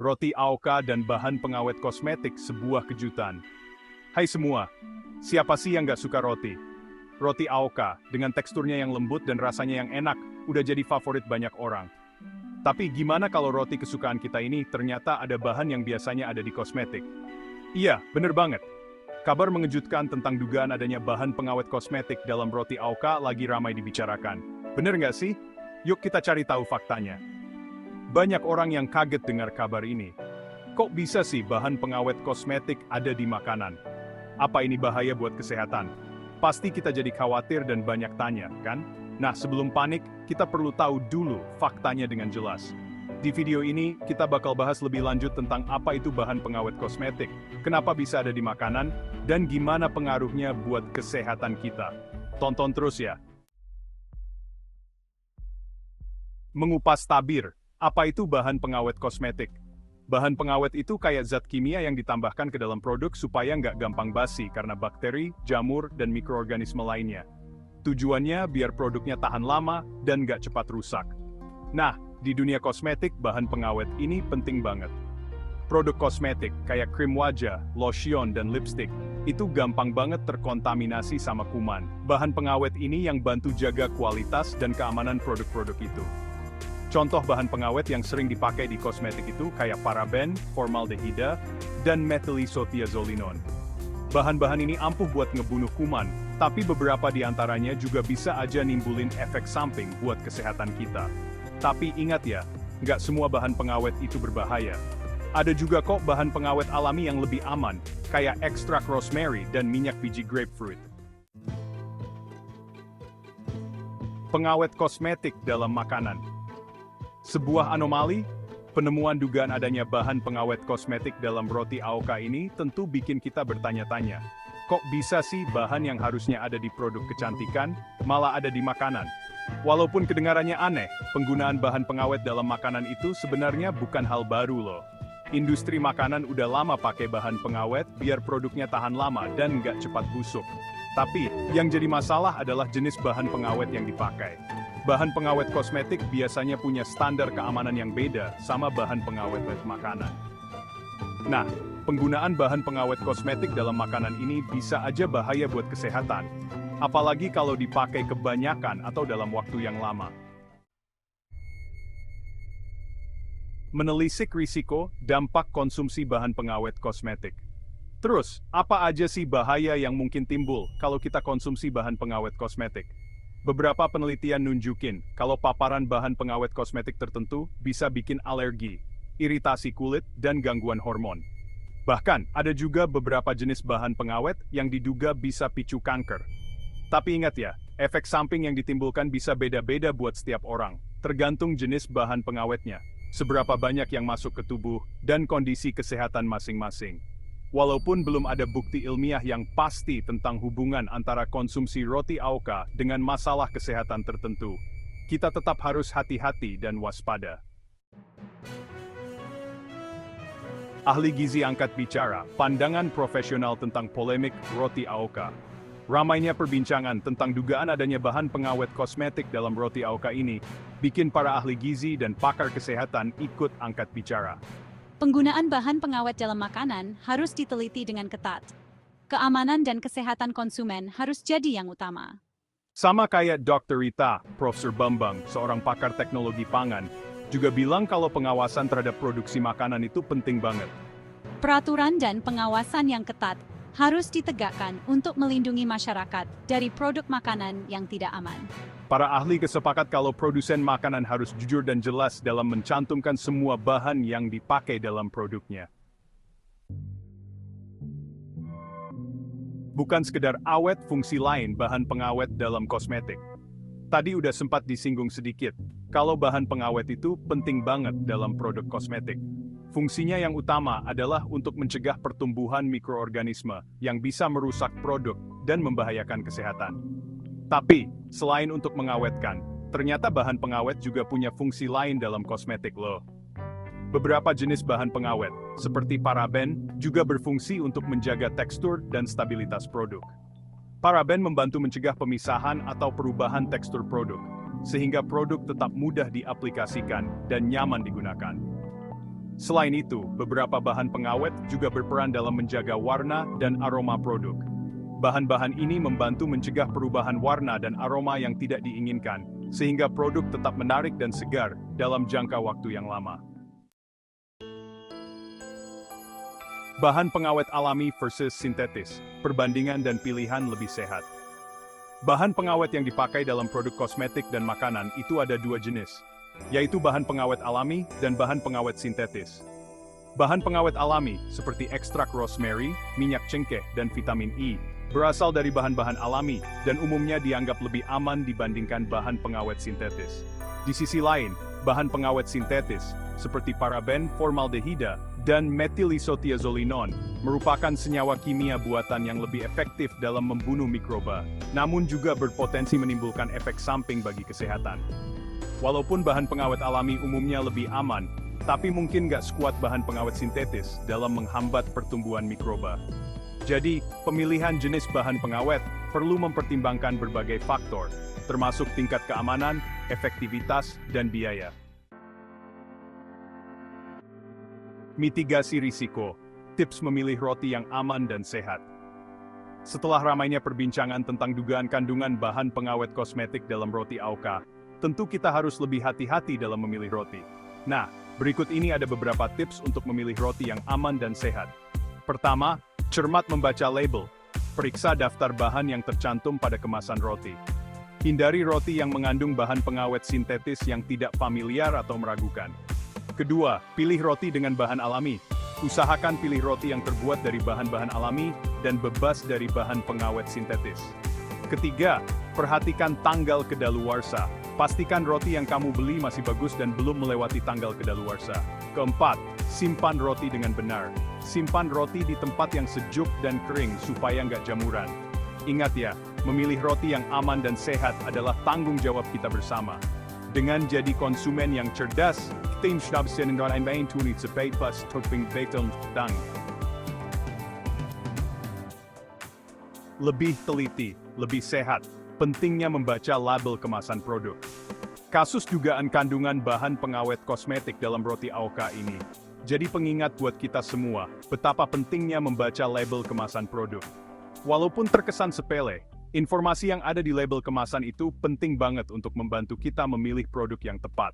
Roti AOK dan bahan pengawet kosmetik sebuah kejutan. Hai semua, siapa sih yang gak suka roti? Roti AOK, dengan teksturnya yang lembut dan rasanya yang enak, udah jadi favorit banyak orang. Tapi gimana kalau roti kesukaan kita ini ternyata ada bahan yang biasanya ada di kosmetik? Iya, bener banget. Kabar mengejutkan tentang dugaan adanya bahan pengawet kosmetik dalam roti AOK lagi ramai dibicarakan. Bener nggak sih? Yuk kita cari tahu faktanya. Banyak orang yang kaget dengar kabar ini. Kok bisa sih bahan pengawet kosmetik ada di makanan? Apa ini bahaya buat kesehatan? Pasti kita jadi khawatir dan banyak tanya, kan? Nah, sebelum panik, kita perlu tahu dulu faktanya dengan jelas. Di video ini, kita bakal bahas lebih lanjut tentang apa itu bahan pengawet kosmetik, kenapa bisa ada di makanan, dan gimana pengaruhnya buat kesehatan kita. Tonton terus ya. Mengupas tabir. Apa itu bahan pengawet kosmetik? Bahan pengawet itu kayak zat kimia yang ditambahkan ke dalam produk supaya nggak gampang basi karena bakteri, jamur, dan mikroorganisme lainnya. Tujuannya biar produknya tahan lama dan nggak cepat rusak. Nah, di dunia kosmetik, bahan pengawet ini penting banget. Produk kosmetik kayak krim wajah, lotion, dan lipstick itu gampang banget terkontaminasi sama kuman. Bahan pengawet ini yang bantu jaga kualitas dan keamanan produk-produk itu. Contoh bahan pengawet yang sering dipakai di kosmetik itu kayak paraben, formaldehida, dan methylisothiazolinone. Bahan-bahan ini ampuh buat ngebunuh kuman, tapi beberapa di antaranya juga bisa aja nimbulin efek samping buat kesehatan kita. Tapi ingat ya, nggak semua bahan pengawet itu berbahaya. Ada juga kok bahan pengawet alami yang lebih aman, kayak ekstrak rosemary dan minyak biji grapefruit. Pengawet kosmetik dalam makanan. Sebuah anomali, penemuan dugaan adanya bahan pengawet kosmetik dalam roti AOK ini tentu bikin kita bertanya-tanya. Kok bisa sih bahan yang harusnya ada di produk kecantikan, malah ada di makanan? Walaupun kedengarannya aneh, penggunaan bahan pengawet dalam makanan itu sebenarnya bukan hal baru loh. Industri makanan udah lama pakai bahan pengawet biar produknya tahan lama dan nggak cepat busuk. Tapi, yang jadi masalah adalah jenis bahan pengawet yang dipakai. Bahan pengawet kosmetik biasanya punya standar keamanan yang beda sama bahan pengawet makanan. Nah, penggunaan bahan pengawet kosmetik dalam makanan ini bisa aja bahaya buat kesehatan, apalagi kalau dipakai kebanyakan atau dalam waktu yang lama. Menelisik risiko dampak konsumsi bahan pengawet kosmetik. Terus, apa aja sih bahaya yang mungkin timbul kalau kita konsumsi bahan pengawet kosmetik? Beberapa penelitian nunjukin kalau paparan bahan pengawet kosmetik tertentu bisa bikin alergi, iritasi kulit, dan gangguan hormon. Bahkan, ada juga beberapa jenis bahan pengawet yang diduga bisa picu kanker. Tapi ingat ya, efek samping yang ditimbulkan bisa beda-beda buat setiap orang, tergantung jenis bahan pengawetnya, seberapa banyak yang masuk ke tubuh, dan kondisi kesehatan masing-masing. Walaupun belum ada bukti ilmiah yang pasti tentang hubungan antara konsumsi roti AOK dengan masalah kesehatan tertentu, kita tetap harus hati-hati dan waspada. Ahli gizi angkat bicara, pandangan profesional tentang polemik roti AOK. Ramainya perbincangan tentang dugaan adanya bahan pengawet kosmetik dalam roti AOK ini, bikin para ahli gizi dan pakar kesehatan ikut angkat bicara. Penggunaan bahan pengawet dalam makanan harus diteliti dengan ketat. Keamanan dan kesehatan konsumen harus jadi yang utama. Sama kayak Dr. Rita, Profesor Bambang, seorang pakar teknologi pangan, juga bilang kalau pengawasan terhadap produksi makanan itu penting banget. Peraturan dan pengawasan yang ketat harus ditegakkan untuk melindungi masyarakat dari produk makanan yang tidak aman. Para ahli kesepakat kalau produsen makanan harus jujur dan jelas dalam mencantumkan semua bahan yang dipakai dalam produknya. Bukan sekedar awet, fungsi lain bahan pengawet dalam kosmetik. Tadi udah sempat disinggung sedikit, kalau bahan pengawet itu penting banget dalam produk kosmetik. Fungsinya yang utama adalah untuk mencegah pertumbuhan mikroorganisme yang bisa merusak produk dan membahayakan kesehatan. Tapi, selain untuk mengawetkan, ternyata bahan pengawet juga punya fungsi lain dalam kosmetik loh. Beberapa jenis bahan pengawet, seperti paraben, juga berfungsi untuk menjaga tekstur dan stabilitas produk. Paraben membantu mencegah pemisahan atau perubahan tekstur produk, sehingga produk tetap mudah diaplikasikan dan nyaman digunakan. Selain itu, beberapa bahan pengawet juga berperan dalam menjaga warna dan aroma produk. Bahan-bahan ini membantu mencegah perubahan warna dan aroma yang tidak diinginkan, sehingga produk tetap menarik dan segar dalam jangka waktu yang lama. Bahan pengawet alami versus sintetis, perbandingan dan pilihan lebih sehat. Bahan pengawet yang dipakai dalam produk kosmetik dan makanan itu ada dua jenis, yaitu bahan pengawet alami dan bahan pengawet sintetis. Bahan pengawet alami, seperti ekstrak rosemary, minyak cengkeh, dan vitamin E, berasal dari bahan-bahan alami dan umumnya dianggap lebih aman dibandingkan bahan pengawet sintetis. Di sisi lain, bahan pengawet sintetis, seperti paraben, formaldehida, dan metilisothiazolinon, merupakan senyawa kimia buatan yang lebih efektif dalam membunuh mikroba, namun juga berpotensi menimbulkan efek samping bagi kesehatan. Walaupun bahan pengawet alami umumnya lebih aman, tapi mungkin nggak sekuat bahan pengawet sintetis dalam menghambat pertumbuhan mikroba. Jadi, pemilihan jenis bahan pengawet perlu mempertimbangkan berbagai faktor, termasuk tingkat keamanan, efektivitas, dan biaya. Mitigasi risiko, tips memilih roti yang aman dan sehat. Setelah ramainya perbincangan tentang dugaan kandungan bahan pengawet kosmetik dalam roti AOKA, tentu kita harus lebih hati-hati dalam memilih roti. Nah, berikut ini ada beberapa tips untuk memilih roti yang aman dan sehat. Pertama, cermat membaca label. Periksa daftar bahan yang tercantum pada kemasan roti. Hindari roti yang mengandung bahan pengawet sintetis yang tidak familiar atau meragukan. Kedua, pilih roti dengan bahan alami. Usahakan pilih roti yang terbuat dari bahan-bahan alami dan bebas dari bahan pengawet sintetis. Ketiga, perhatikan tanggal kedaluarsa. Pastikan roti yang kamu beli masih bagus dan belum melewati tanggal kedaluarsa. Keempat, simpan roti dengan benar. Simpan roti di tempat yang sejuk dan kering supaya nggak jamuran. Ingat ya, memilih roti yang aman dan sehat adalah tanggung jawab kita bersama. Dengan jadi konsumen yang cerdas, kita insya Allah main tunit sepai pas toping betul dang. Lebih teliti, lebih sehat. Pentingnya membaca label kemasan produk. Kasus dugaan kandungan bahan pengawet kosmetik dalam roti AOKA ini jadi pengingat buat kita semua betapa pentingnya membaca label kemasan produk. Walaupun terkesan sepele, informasi yang ada di label kemasan itu penting banget untuk membantu kita memilih produk yang tepat.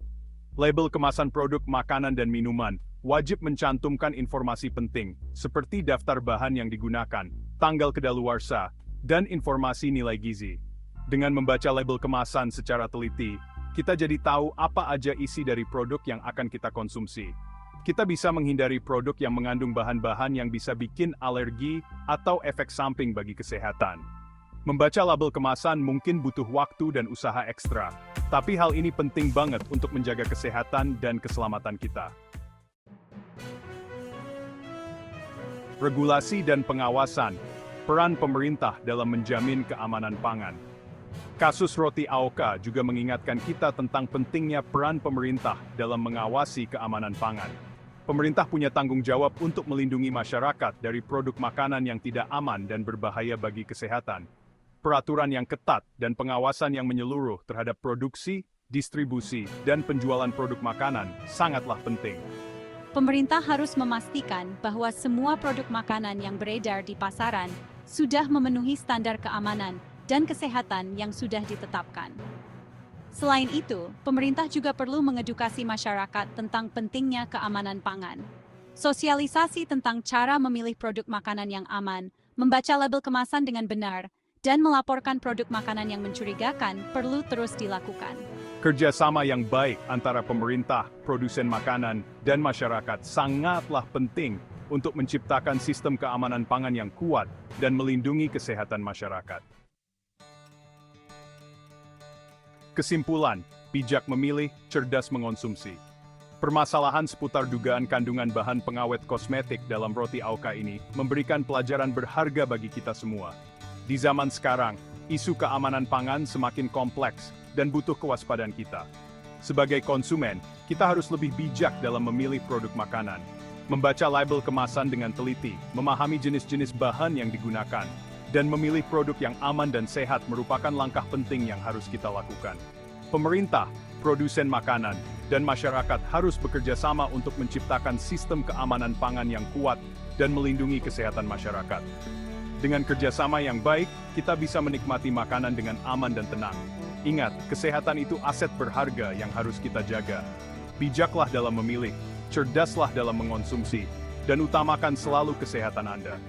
Label kemasan produk makanan dan minuman wajib mencantumkan informasi penting seperti daftar bahan yang digunakan, tanggal kedaluarsa, dan informasi nilai gizi. Dengan membaca label kemasan secara teliti, kita jadi tahu apa aja isi dari produk yang akan kita konsumsi. Kita bisa menghindari produk yang mengandung bahan-bahan yang bisa bikin alergi atau efek samping bagi kesehatan. Membaca label kemasan mungkin butuh waktu dan usaha ekstra, tapi hal ini penting banget untuk menjaga kesehatan dan keselamatan kita. Regulasi dan pengawasan, peran pemerintah dalam menjamin keamanan pangan. Kasus roti AOKA juga mengingatkan kita tentang pentingnya peran pemerintah dalam mengawasi keamanan pangan. Pemerintah punya tanggung jawab untuk melindungi masyarakat dari produk makanan yang tidak aman dan berbahaya bagi kesehatan. Peraturan yang ketat dan pengawasan yang menyeluruh terhadap produksi, distribusi, dan penjualan produk makanan sangatlah penting. Pemerintah harus memastikan bahwa semua produk makanan yang beredar di pasaran sudah memenuhi standar keamanan dan kesehatan yang sudah ditetapkan. Selain itu, pemerintah juga perlu mengedukasi masyarakat tentang pentingnya keamanan pangan. Sosialisasi tentang cara memilih produk makanan yang aman, membaca label kemasan dengan benar, dan melaporkan produk makanan yang mencurigakan perlu terus dilakukan. Kerjasama yang baik antara pemerintah, produsen makanan, dan masyarakat sangatlah penting untuk menciptakan sistem keamanan pangan yang kuat dan melindungi kesehatan masyarakat. Kesimpulan, bijak memilih, cerdas mengonsumsi. Permasalahan seputar dugaan kandungan bahan pengawet kosmetik dalam roti AOKA ini memberikan pelajaran berharga bagi kita semua. Di zaman sekarang, isu keamanan pangan semakin kompleks dan butuh kewaspadaan kita. Sebagai konsumen, kita harus lebih bijak dalam memilih produk makanan. Membaca label kemasan dengan teliti, memahami jenis-jenis bahan yang digunakan, dan memilih produk yang aman dan sehat merupakan langkah penting yang harus kita lakukan. Pemerintah, produsen makanan, dan masyarakat harus bekerja sama untuk menciptakan sistem keamanan pangan yang kuat dan melindungi kesehatan masyarakat. Dengan kerjasama yang baik, kita bisa menikmati makanan dengan aman dan tenang. Ingat, kesehatan itu aset berharga yang harus kita jaga. Bijaklah dalam memilih, cerdaslah dalam mengonsumsi, dan utamakan selalu kesehatan Anda.